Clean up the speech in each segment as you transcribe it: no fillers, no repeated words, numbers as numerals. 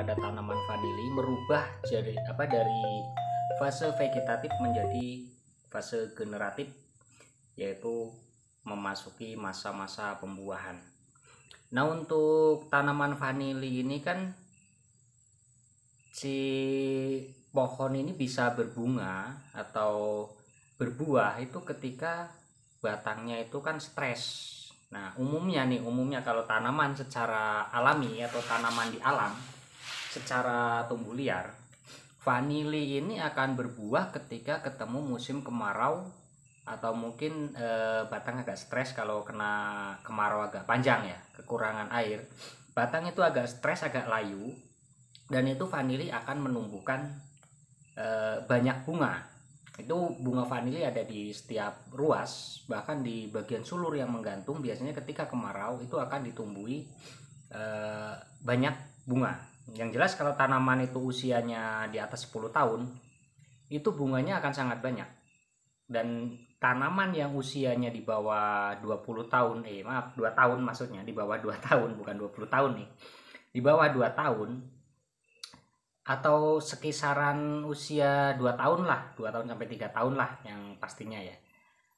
pada tanaman vanili merubah dari fase vegetatif menjadi fase generatif, yaitu memasuki masa-masa pembuahan. Nah, untuk tanaman vanili ini kan si pohon ini bisa berbunga atau berbuah itu ketika batangnya itu kan stres. Nah, umumnya kalau tanaman secara alami atau tanaman di alam secara tumbuh liar, vanili ini akan berbuah ketika ketemu musim kemarau atau mungkin batang agak stres kalau kena kemarau agak panjang ya, kekurangan air. Batang itu agak stres, agak layu, dan itu vanili akan menumbuhkan banyak bunga. Itu bunga vanili ada di setiap ruas, bahkan di bagian sulur yang menggantung biasanya ketika kemarau itu akan ditumbuhi banyak bunga. Yang jelas kalau tanaman itu usianya di atas 10 tahun itu bunganya akan sangat banyak. Dan tanaman yang usianya di bawah 20 tahun 2 tahun maksudnya, di bawah 2 tahun bukan 20 tahun nih. Di bawah 2 tahun atau sekisaran usia 2 tahun lah, 2 tahun sampai 3 tahun lah yang pastinya ya.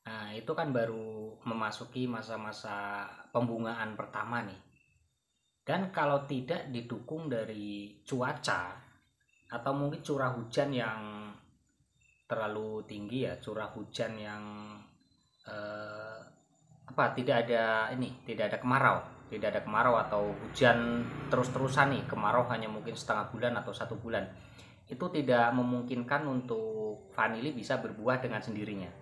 Nah, itu kan baru memasuki masa-masa pembungaan pertama nih. Dan kalau tidak didukung dari cuaca atau mungkin curah hujan yang terlalu tinggi ya, curah hujan yang tidak ada kemarau atau hujan terus-terusan nih, kemarau hanya mungkin setengah bulan atau 1 bulan, itu tidak memungkinkan untuk vanili bisa berbuah dengan sendirinya.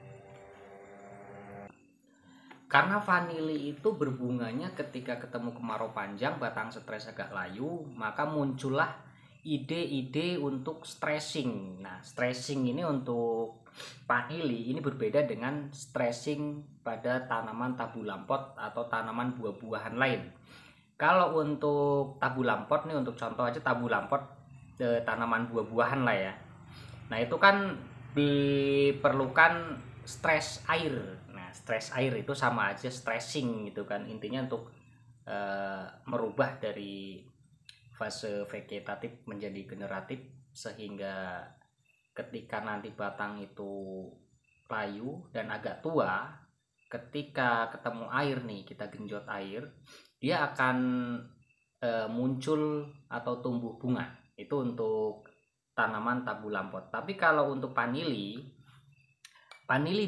Karena vanili itu berbunganya ketika ketemu kemarau panjang, batang stres agak layu, maka muncullah ide-ide untuk stressing. Nah, stressing ini untuk vanili ini berbeda dengan stressing pada tanaman tabu lampot atau tanaman buah-buahan lain. Kalau untuk tabu lampot nih, untuk contoh aja tabu lampot, tanaman buah-buahan lah ya. Nah, itu kan diperlukan stres air. Nah, stres air itu sama aja stressing gitu kan. Intinya untuk merubah dari fase vegetatif menjadi generatif, sehingga ketika nanti batang itu layu dan agak tua, ketika ketemu air nih, kita genjot air, dia akan muncul atau tumbuh bunga. Itu untuk tanaman tabu lampot. Tapi kalau untuk vanili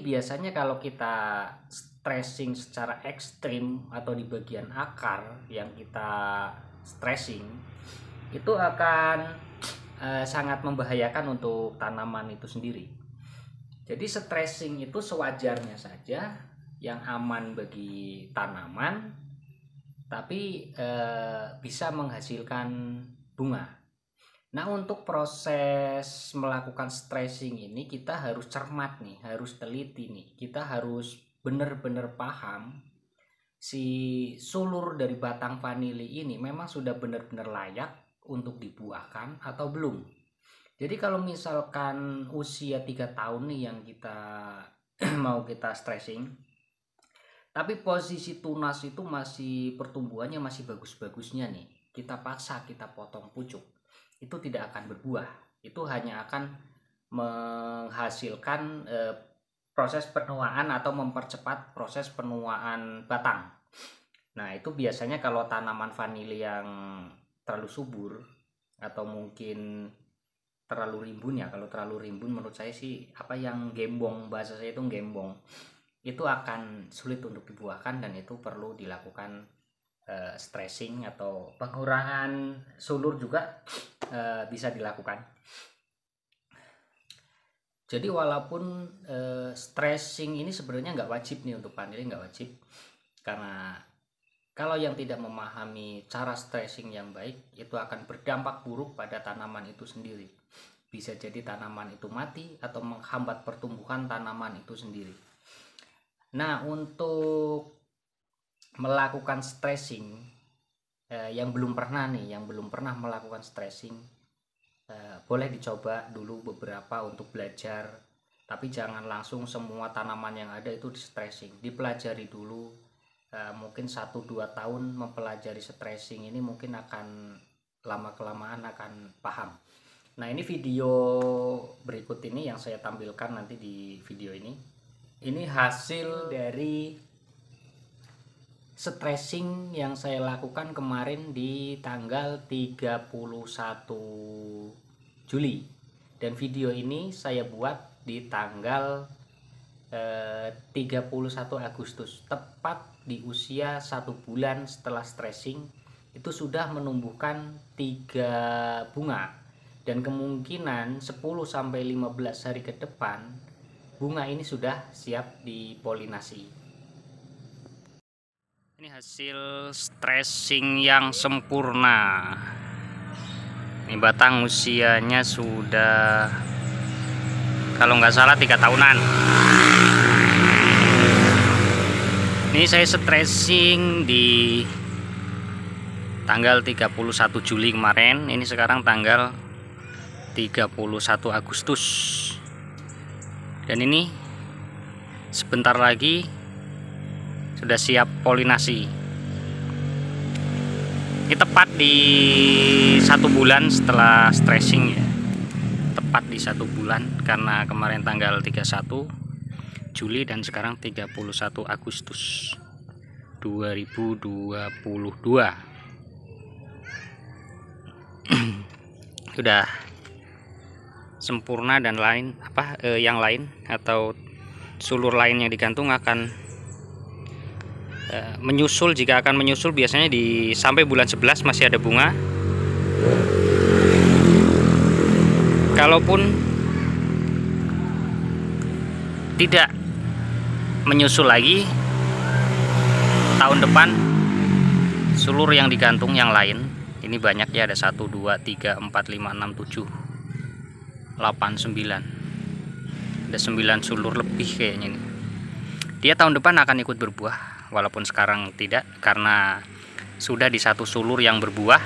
biasanya kalau kita stressing secara ekstrim atau di bagian akar yang kita stressing, itu akan sangat membahayakan untuk tanaman itu sendiri. Jadi stressing itu sewajarnya saja, yang aman bagi tanaman, tapi bisa menghasilkan bunga. Nah, untuk proses melakukan stressing ini kita harus cermat nih, harus teliti nih. Kita harus benar-benar paham si sulur dari batang vanili ini memang sudah benar-benar layak untuk dibuahkan atau belum. Jadi kalau misalkan usia 3 tahun nih yang kita mau kita stressing, tapi posisi tunas itu masih pertumbuhannya masih bagus-bagusnya nih, kita paksa kita potong pucuk, itu tidak akan berbuah. Itu hanya akan menghasilkan proses penuaan atau mempercepat proses penuaan batang. Nah, itu biasanya kalau tanaman vanili yang terlalu subur atau mungkin terlalu rimbun ya. Kalau terlalu rimbun menurut saya sih yang gembong, bahasa saya itu gembong, itu akan sulit untuk dibuahkan, dan itu perlu dilakukan stressing atau pengurangan sulur juga bisa dilakukan. Jadi walaupun stressing ini sebenarnya nggak wajib nih, untuk vanili nggak wajib, karena kalau yang tidak memahami cara stressing yang baik, itu akan berdampak buruk pada tanaman itu sendiri. Bisa jadi tanaman itu mati atau menghambat pertumbuhan tanaman itu sendiri. Nah, untuk melakukan stressing, yang belum pernah melakukan stressing, boleh dicoba dulu beberapa untuk belajar. Tapi jangan langsung semua tanaman yang ada itu di stressing. Dipelajari dulu. Mungkin 1-2 tahun mempelajari stressing ini mungkin akan lama-kelamaan akan paham. Nah, ini video berikut ini yang saya tampilkan nanti di video ini. Ini hasil dari stressing yang saya lakukan kemarin di tanggal 31 Juli. Dan video ini saya buat di tanggal 31 Agustus, tepat di usia 1 bulan setelah stressing. Itu sudah menumbuhkan 3 bunga, dan kemungkinan 10-15 hari ke depan bunga ini sudah siap dipolinasi. Ini hasil stressing yang sempurna. Ini batang usianya sudah, kalau nggak salah, 3 tahunan. Ini saya stressing di tanggal 31 Juli kemarin. Ini sekarang tanggal 31 Agustus. Dan ini sebentar lagi sudah siap polinasi. Ini tepat di 1 bulan setelah stressing ya. Tepat di 1 bulan, karena kemarin tanggal 31 Juli dan sekarang 31 Agustus 2022. Sudah sempurna, dan yang lain atau sulur lain yang digantung akan menyusul. Jika akan menyusul, biasanya sampai bulan 11 masih ada bunga. Kalaupun tidak menyusul lagi, tahun depan sulur yang digantung yang lain ini banyak ya, ada 1, 2, 3, 4, 5, 6, 7, 8, 9. Ada 9 sulur lebih kayaknya nih. Dia tahun depan akan ikut berbuah, walaupun sekarang tidak, karena sudah di 1 sulur yang berbuah.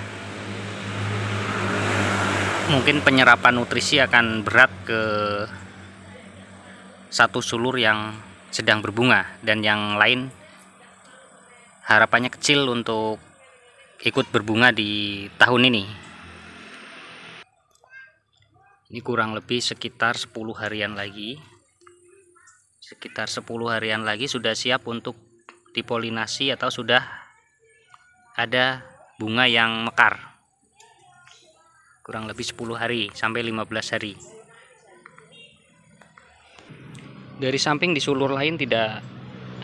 Mungkin penyerapan nutrisi akan berat ke 1 sulur yang sedang berbunga, dan yang lain harapannya kecil untuk ikut berbunga di tahun ini. Ini kurang lebih sekitar 10 harian lagi. Sekitar 10 harian lagi sudah siap untuk dipolinasi, atau sudah ada bunga yang mekar. Kurang lebih 10 hari sampai 15 hari. Dari samping di sulur lain tidak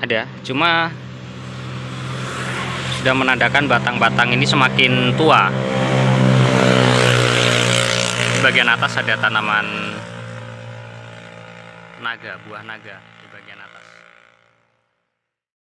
ada, cuma sudah menandakan batang-batang ini semakin tua. Di bagian atas ada tanaman naga, buah naga.